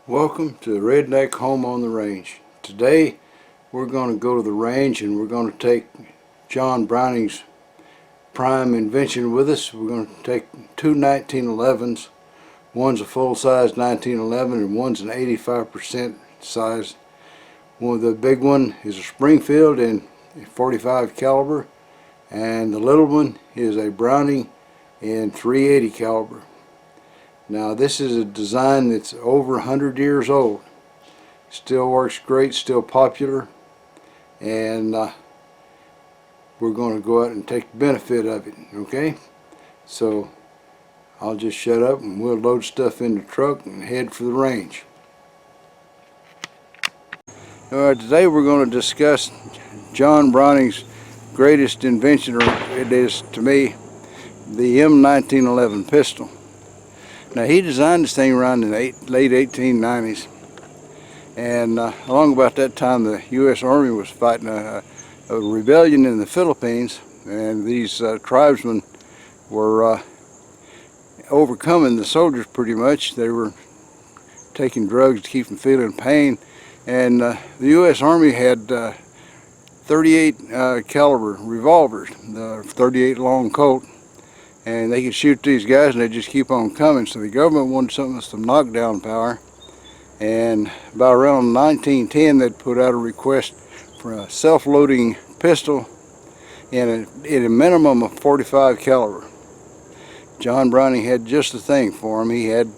Welcome to the Redneck Home on the Range. Today we're going to go to the range and we're going to take John Browning's prime invention with us. We're going to take two 1911s. One's a full-size 1911 and one's an 85% size. The big one is a Springfield in 45 caliber, and the little one is a Browning in 380 caliber. Now this is a design that's over 100 years old. Still works great, still popular, and we're going to go out and take the benefit of it, okay? So I'll just shut up and we'll load stuff in the truck and head for the range. Alright, today we're going to discuss John Browning's greatest invention, or it is to me, the M1911 pistol. Now he designed this thing around in the late 1890s, and along about that time the U.S. Army was fighting a rebellion in the Philippines, and these tribesmen were overcoming the soldiers pretty much. They were taking drugs to keep them feeling pain, and the U.S. Army had 38 caliber revolvers, the 38 long Colt, and they could shoot these guys and they just keep on coming. So the government wanted something with some knockdown power, and by around 1910 they'd put out a request for a self-loading pistol in a minimum of 45 caliber. John Browning had just the thing for him. He had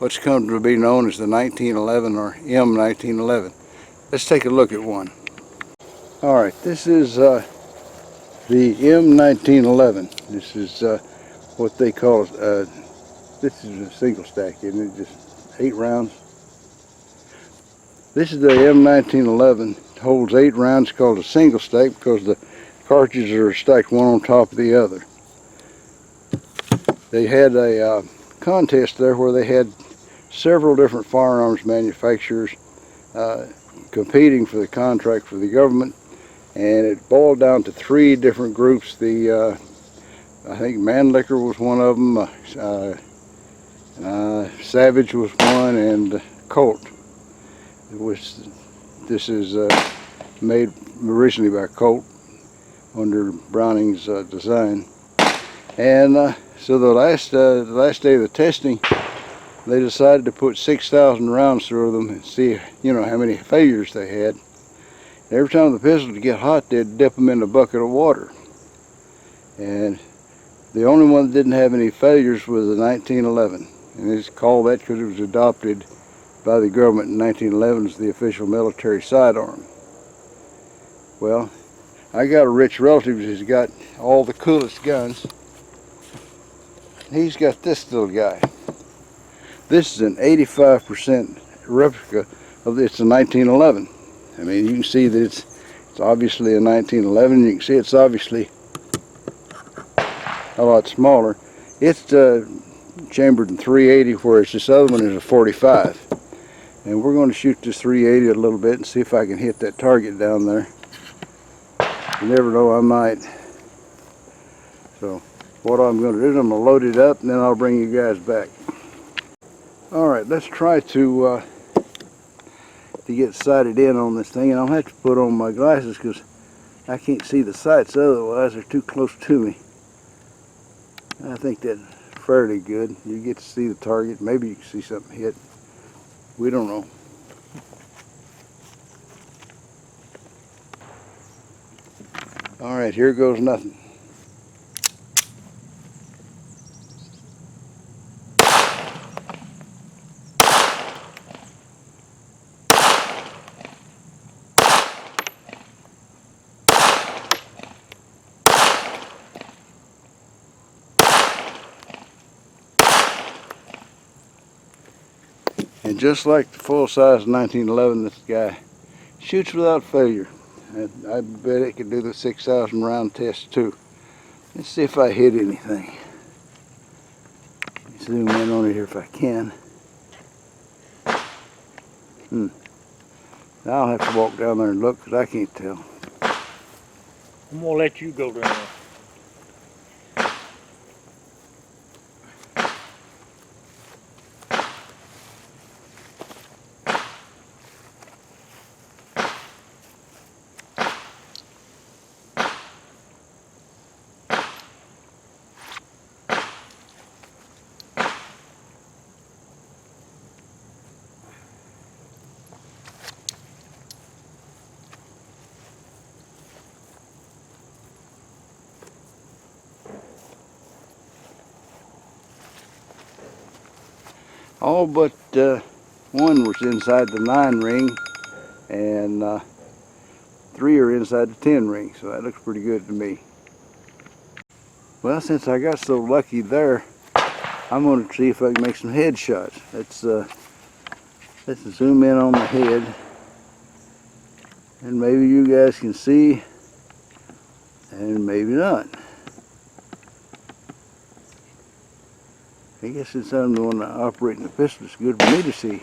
what's come to be known as the 1911 or M1911. Let's take a look at one. Alright, this is the M1911. This is what they call this is a single stack, isn't it? Just 8 rounds. This is the M1911. It holds 8 rounds, called a single stack because the cartridges are stacked one on top of the other. They had a contest there where they had several different firearms manufacturers competing for the contract for the government, and it boiled down to 3 different groups. I think Mannlicher was one of them, Savage was one, and Colt. This is made originally by Colt under Browning's design. And so the last day of the testing, they decided to put 6,000 rounds through them and see, how many failures they had. Every time the pistol would get hot, they'd dip them in a bucket of water. And the only one that didn't have any failures was the 1911. And it's called that because it was adopted by the government in 1911 as the official military sidearm. Well, I got a rich relative who's got all the coolest guns. He's got this little guy. This is an 85% replica of it's a 1911. I mean, you can see that it's obviously a 1911. You can see it's obviously a lot smaller. It's chambered in 380, whereas this other one is a 45. And we're going to shoot this 380 a little bit and see if I can hit that target down there. You never know, I might. So what I'm going to do is I'm going to load it up and then I'll bring you guys back. Alright, let's try to get sighted in on this thing, and I'll have to put on my glasses because I can't see the sights otherwise. They're too close to me. I think that's fairly good. You get to see the target. Maybe you can see something hit. We don't know. Alright, here goes nothing. And just like the full-size 1911, this guy shoots without failure. I bet it could do the 6,000 round test too. Let's see if I hit anything. Zoom in on it here if I can. Now I'll have to walk down there and look because I can't tell. I'm gonna let you go down there. All but one was inside the 9 ring, and 3 are inside the 10 ring, so that looks pretty good to me. Well, since I got so lucky there, I'm going to see if I can make some headshots. Let's zoom in on the head, and maybe you guys can see, and maybe not. I guess since I'm the one operating the pistol, it's good for me to see.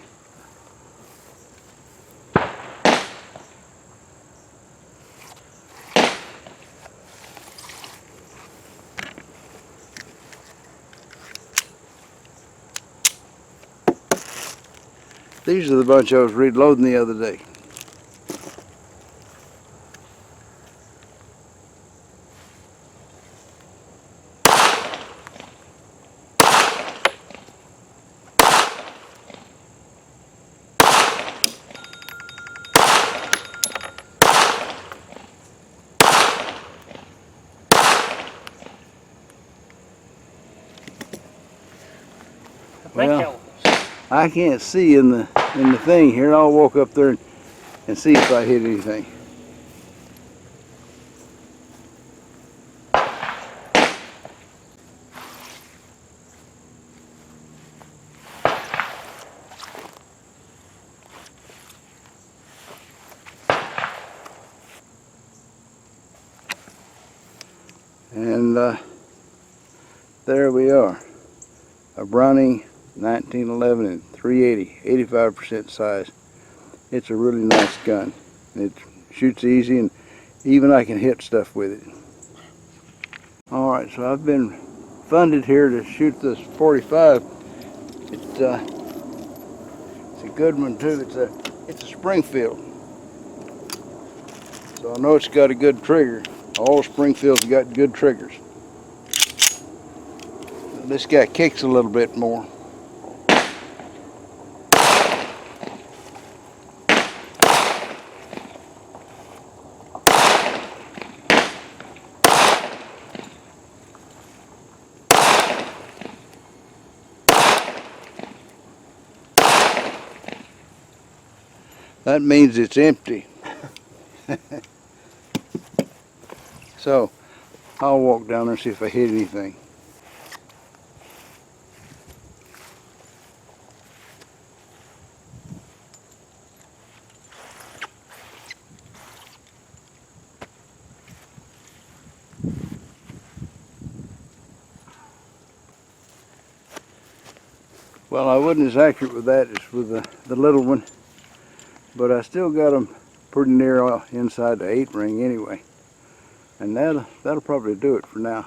These are the bunch I was reloading the other day. Well, I can't see in the thing here. I'll walk up there and see if I hit anything. And there we are. A Browning 1911 and 380, 85% size. It's a really nice gun. It shoots easy, and even I can hit stuff with it. Alright, so I've been funded here to shoot this 45. It's a good one too. It's a Springfield. So I know it's got a good trigger. All Springfields got good triggers. This guy kicks a little bit more. That means it's empty. So I'll walk down there and see if I hit anything. Well, I wasn't as accurate with that as with the little one, but I still got them pretty near inside the 8 ring anyway. And that'll probably do it for now.